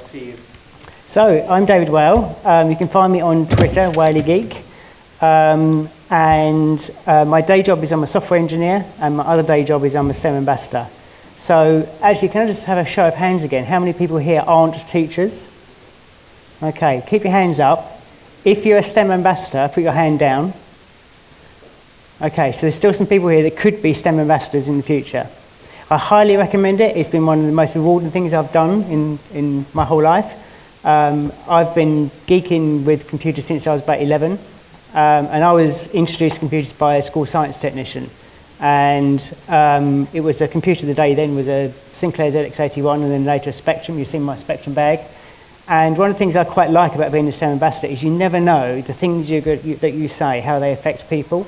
to you. So, I'm David Whale. You can find me on Twitter, Whaley Geek. My day job is I'm a software engineer, and my other day job is I'm a STEM ambassador. So, actually, can I just have a show of hands again? How many people here aren't teachers? Okay, keep your hands up. If you're a STEM ambassador, put your hand down. Okay, so there's still some people here that could be STEM ambassadors in the future. I highly recommend it. It's been one of the most rewarding things I've done in my whole life. I've been geeking with computers since I was about 11, and I was introduced to computers by a school science technician. And it was a computer of the day then was a Sinclair ZX81 and then later a Spectrum. You've seen my Spectrum bag. And one of the things I quite like about being a STEM ambassador is you never know the things that you say, how they affect people.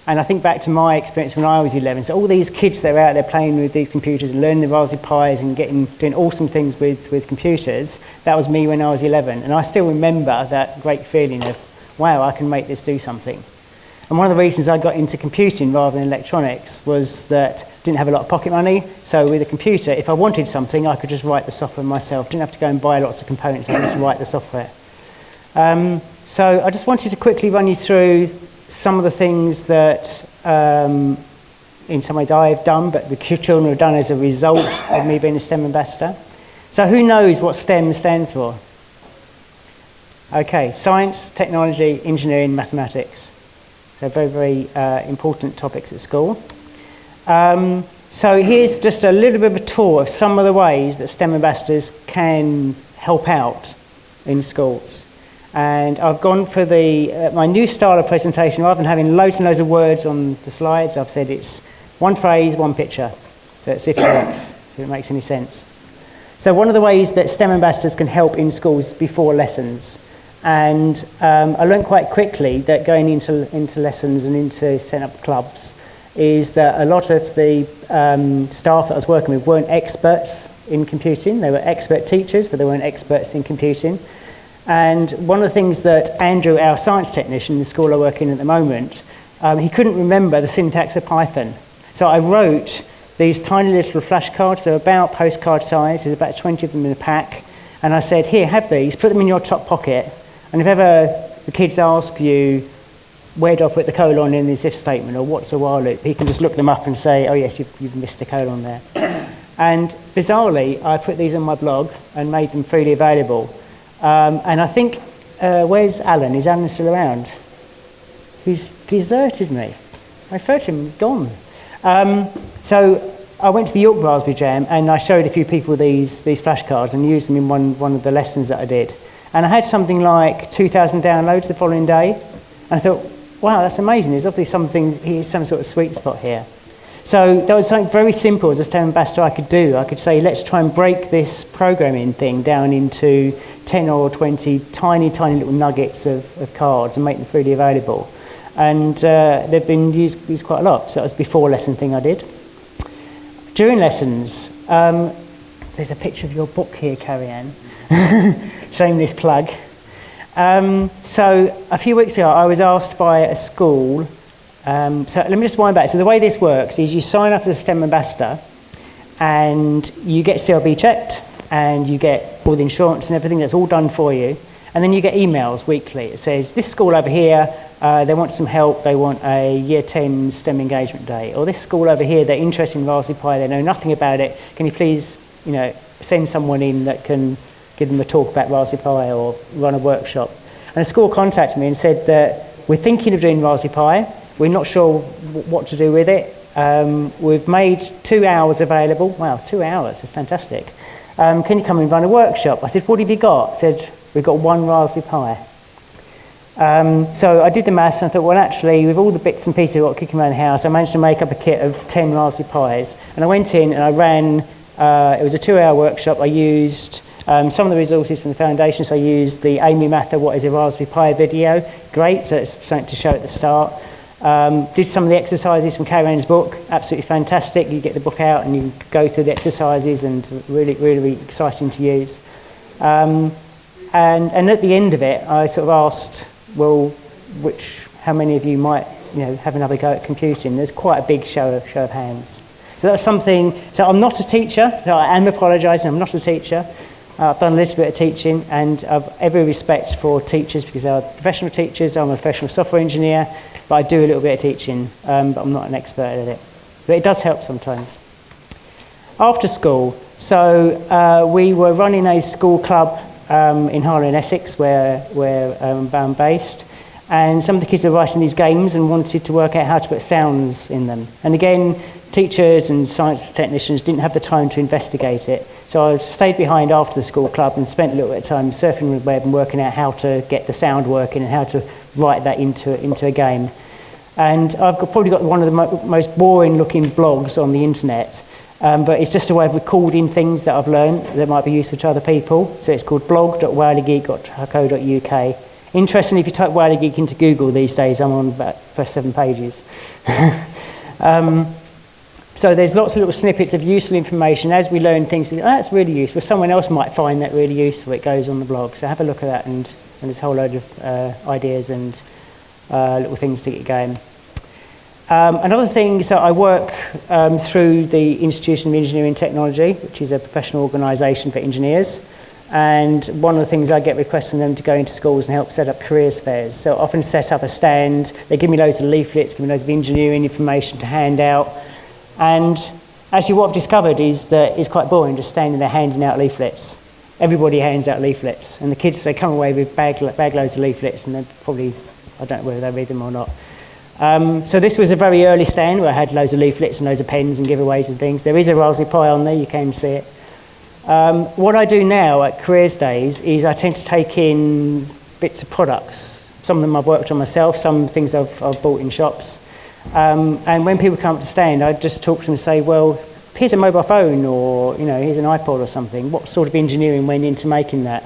And I think back to my experience when I was 11. So all these kids that are out there playing with these computers and learning the Raspberry Pis and doing awesome things with computers, that was me when I was 11. And I still remember that great feeling of, wow, I can make this do something. And one of the reasons I got into computing rather than electronics was that I didn't have a lot of pocket money. So with a computer, if I wanted something, I could just write the software myself. Didn't have to go and buy lots of components, I could just write the software. So I just wanted to quickly run you through some of the things that in some ways I've done, but the children have done as a result of me being a STEM ambassador. So who knows what STEM stands for? Okay, science, technology, engineering, mathematics. They're very, very important topics at school. So here's just a little bit of a tour of some of the ways that STEM ambassadors can help out in schools. And I've gone for my new style of presentation. Rather than having loads and loads of words on the slides, I've said it's one phrase, one picture. So let's see if it works, if it makes any sense. So one of the ways that STEM ambassadors can help in schools before lessons. And I learned quite quickly that going into lessons and into setting up clubs is that a lot of the staff that I was working with weren't experts in computing. They were expert teachers, but they weren't experts in computing. And one of the things that Andrew, our science technician in the school I work in at the moment, he couldn't remember the syntax of Python. So I wrote these tiny little flashcards. They're about postcard size. There's about 20 of them in a pack. And I said, here, have these, put them in your top pocket. And if ever the kids ask you, where do I put the colon in this if statement, or what's a while loop, he can just look them up and say, oh yes, you've missed the colon there. And bizarrely, I put these on my blog and made them freely available. And I think, where's Alan? Is Alan still around? He's deserted me. I referred to him, he's gone. So I went to the York Raspberry Jam and I showed a few people these flashcards and used them in one of the lessons that I did. And I had something like 2,000 downloads the following day. And I thought, wow, that's amazing. There's obviously here's some sort of sweet spot here. So that was something very simple as a STEM ambassador I could do. I could say, let's try and break this programming thing down into 10 or 20 tiny little nuggets of cards and make them freely available. And they've been used quite a lot. So that was before lesson thing I did. During lessons, there's a picture of your book here, Carrie-Anne. Shameless plug. So a few weeks ago, I was asked by a school. So let me just wind back. So the way this works is you sign up as a STEM ambassador and you get CLB checked and you get all the insurance and everything. That's all done for you. And then you get emails weekly. It says, this school over here, they want some help. They want a Year 10 STEM engagement day. Or this school over here, they're interested in Raspberry Pi. They know nothing about it. Can you please, send someone in that can give them a talk about Raspberry Pi or run a workshop? And a school contacted me and said that we're thinking of doing Raspberry Pi. We're not sure what to do with it. We've made 2 hours available. Wow, 2 hours, that's fantastic. Can you come and run a workshop? I said, what have you got? I said, we've got one Raspberry Pi. So I did the maths and I thought, well, actually, with all the bits and pieces I've got kicking around the house, I managed to make up a kit of 10 Raspberry Pis. And I went in and I ran, it was a 2-hour workshop. I used some of the resources from the foundation. So I used the Amy Mather, What is a Raspberry Pi video. Great, so it's something to show at the start. Did some of the exercises from Carrie-Anne's book, absolutely fantastic. You get the book out and you go through the exercises and really exciting to use. And at the end of it, I sort of asked, well, how many of you might have another go at computing? There's quite a big show of hands. So that's something, so I'm not a teacher, so I am apologising, I'm not a teacher. I've done a little bit of teaching, and I've every respect for teachers because they're professional teachers. I'm a professional software engineer, but I do a little bit of teaching, but I'm not an expert at it. But it does help sometimes. After school, so we were running a school club in Harlow in Essex, where I'm based, and some of the kids were writing these games and wanted to work out how to put sounds in them. And again, teachers and science technicians didn't have the time to investigate it, so I stayed behind after the school club and spent a little bit of time surfing the web and working out how to get the sound working and how to write that into a game. And I've probably got one of the most boring looking blogs on the internet, but it's just a way of recording things that I've learned that might be useful to other people. So it's called blog.wileygeek.co.uk. Interestingly, if you type Wiley Geek into Google these days, I'm on about first 7 pages. So there's lots of little snippets of useful information. As we learn things, that's really useful. Someone else might find that really useful. It goes on the blog. So have a look at that, and there's a whole load of ideas and little things to get going. Another thing, so I work through the Institution of Engineering Technology, which is a professional organisation for engineers. And one of the things I get requests from them to go into schools and help set up careers fairs. So often set up a stand, they give me loads of leaflets, give me loads of engineering information to hand out. And actually what I've discovered is that it's quite boring just standing there handing out leaflets. Everybody hands out leaflets. And the kids, they come away with bag loads of leaflets, and they're probably, I don't know whether they read them or not. So this was a very early stand where I had loads of leaflets and loads of pens and giveaways and things. There is a Raspberry Pi on there, you can see it. What I do now at Careers Days is I tend to take in bits of products. Some of them I've worked on myself, some things I've bought in shops. And when people come up to stand, I just talk to them and say, well, here's a mobile phone, or here's an iPod or something. What sort of engineering went into making that?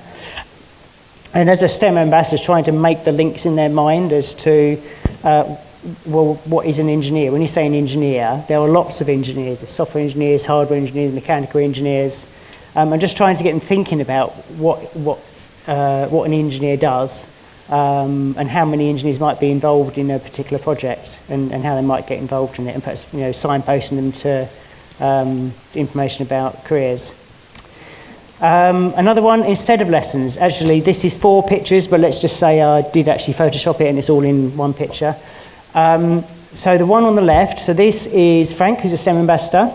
And as a STEM ambassador, trying to make the links in their mind as to, well, what is an engineer? When you say an engineer, there are lots of engineers. There's software engineers, hardware engineers, mechanical engineers. I'm just trying to get them thinking about what an engineer does, and how many engineers might be involved in a particular project, and how they might get involved in it, and perhaps signposting them to information about careers. Another one, instead of lessons, actually this is 4 pictures, but let's just say I did actually Photoshop it and it's all in one picture. So the one on the left, so this is Frank, who's a STEM ambassador.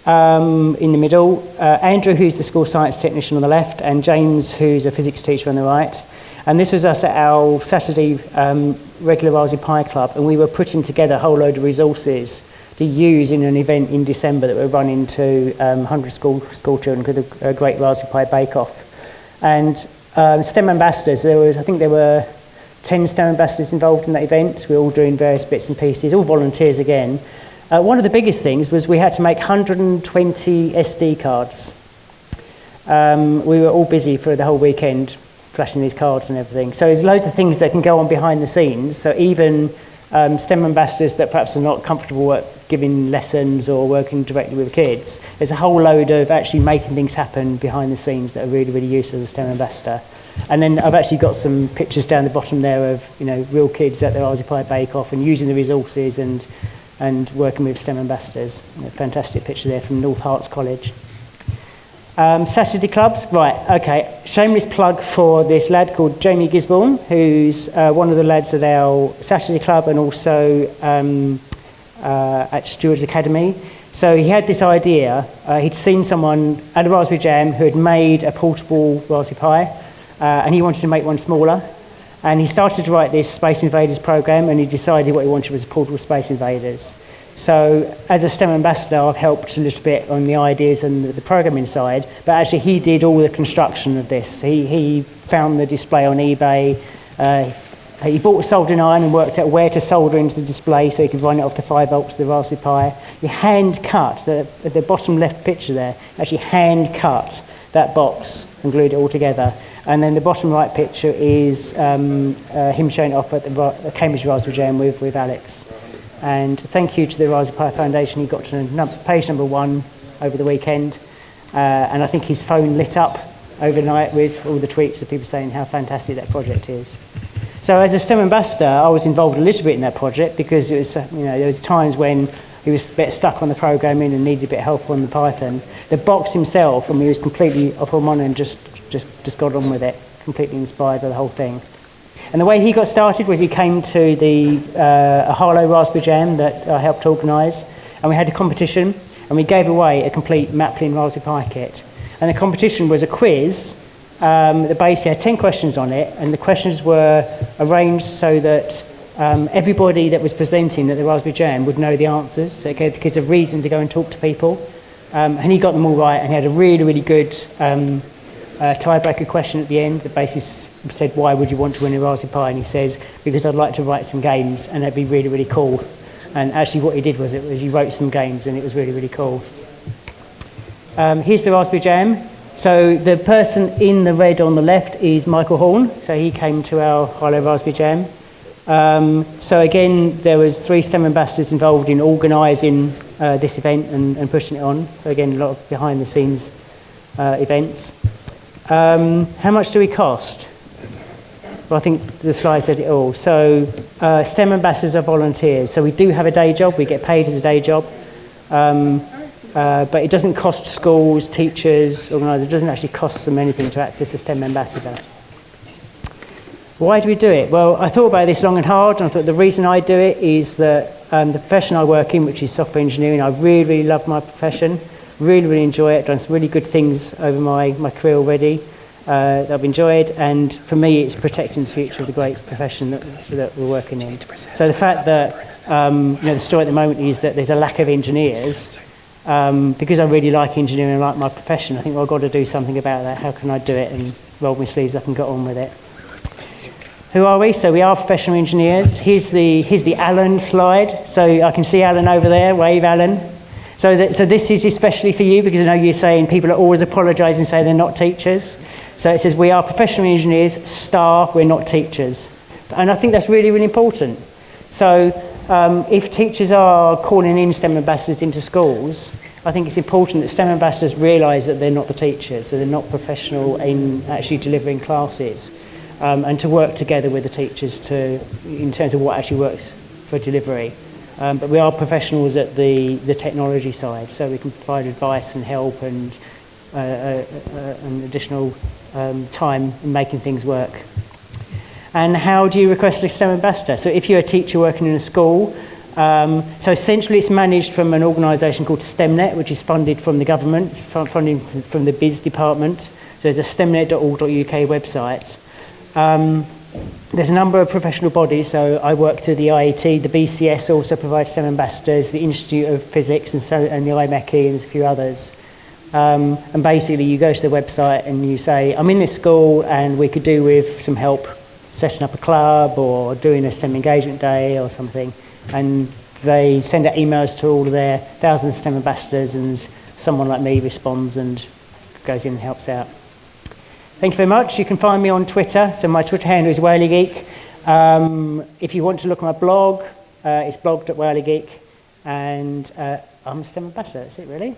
In the middle, Andrew, who's the school science technician on the left, and James, who's a physics teacher on the right. And this was us at our Saturday regular Raspberry Pi Club, and we were putting together a whole load of resources to use in an event in December that we're running to 100 school children with a great Raspberry Pi bake-off. And STEM ambassadors, I think there were 10 STEM ambassadors involved in that event. We were all doing various bits and pieces, all volunteers again. One of the biggest things was we had to make 120 SD cards. We were all busy for the whole weekend flashing these cards and everything. So there's loads of things that can go on behind the scenes. So even STEM ambassadors that perhaps are not comfortable giving lessons or working directly with kids, there's a whole load of actually making things happen behind the scenes that are really, really useful as a STEM ambassador. And then I've actually got some pictures down the bottom there of real kids at the Raspberry Pi Bake Off and using the resources and working with STEM ambassadors. A fantastic picture there from North Harts College. Saturday clubs, right, okay. Shameless plug for this lad called Jamie Gisborne, who's one of the lads at our Saturday club and also at Stewards Academy. So he had this idea, he'd seen someone at a Raspberry Jam who had made a portable Raspberry Pi, and he wanted to make one smaller. And he started to write this Space Invaders program, and he decided what he wanted was portable Space Invaders. So as a STEM ambassador, I've helped a little bit on the ideas and the programming side, but actually he did all the construction of this. He found the display on eBay. He bought a soldering iron and worked out where to solder into the display so he could run it off the 5 volts of the Raspberry Pi. He hand cut, the bottom left picture there, actually hand cut that box and glued it all together. And then the bottom right picture is him showing it off at the Cambridge Raspberry Jam with Alex. And thank you to the Raspberry Pi Foundation. He got to page number 1 over the weekend. And I think his phone lit up overnight with all the tweets of people saying how fantastic that project is. So as a STEM ambassador, I was involved a little bit in that project because it was, there was times when he was a bit stuck on the programming and needed a bit of help on the Python. The box himself, he was completely off on one and just just got on with it, completely inspired by the whole thing. And the way he got started was he came to a Harlow Raspberry Jam that I helped organise, and we had a competition, and we gave away a complete Maplin Raspberry Pi kit. And the competition was a quiz that basically had 10 questions on it, and the questions were arranged so that everybody that was presenting at the Raspberry Jam would know the answers, so it gave the kids a reason to go and talk to people. And he got them all right, and he had a really, really good tiebreaker question at the end that basically said, why would you want to win a Raspberry Pi? And he says, because I'd like to write some games, and that'd be really, really cool. And actually what he did was he wrote some games, and it was really, really cool. Here's the Raspberry Jam. So the person in the red on the left is Michael Horn. So he came to our Harlow Raspberry Jam. So again, there was 3 STEM ambassadors involved in organising this event and pushing it on. So again, a lot of behind the scenes events. How much do we cost? Well, I think the slide said it all. So STEM ambassadors are volunteers. So we do have a day job. We get paid as a day job. But it doesn't cost schools, teachers, organisers. It doesn't actually cost them anything to access a STEM ambassador. Why do we do it? Well, I thought about this long and hard, and I thought the reason I do it is that the profession I work in, which is software engineering, I really, really love my profession, really, really enjoy it, done some really good things over my career already that I've enjoyed, and for me it's protecting the future of the great profession that we're working in. So the fact that the story at the moment is that there's a lack of engineers, because I really like engineering and like my profession, I think, well, I've got to do something about that. How can I do it? And roll my sleeves up and get on with it. Who are we? So we are professional engineers. Here's the Alan slide. So I can see Alan over there. Wave, Alan. So this is especially for you, because I know you're saying people are always apologising and say they're not teachers. So it says we are professional engineers, we're not teachers. And I think that's really, really important. So if teachers are calling in STEM ambassadors into schools, I think it's important that STEM ambassadors realise that they're not the teachers, so they're not professional in actually delivering classes. And to work together with the teachers in terms of what actually works for delivery. But we are professionals at the technology side, so we can provide advice and help and additional time in making things work. And how do you request a STEM ambassador? So if you're a teacher working in a school, so essentially it's managed from an organisation called STEMnet, which is funded from the government, funding from the biz department. So there's a stemnet.org.uk website. There's a number of professional bodies, so I work through the IET, the BCS also provides STEM ambassadors, the Institute of Physics and the IMechE, and there's a few others. And basically you go to the website and you say, I'm in this school and we could do with some help setting up a club or doing a STEM engagement day or something. And they send out emails to all of their thousands of STEM ambassadors, and someone like me responds and goes in and helps out. Thank you very much. You can find me on Twitter. So my Twitter handle is WhaleyGeek. If you want to look at my blog, it's blog.whaleygeek. And I'm a STEM ambassador. That's it, really.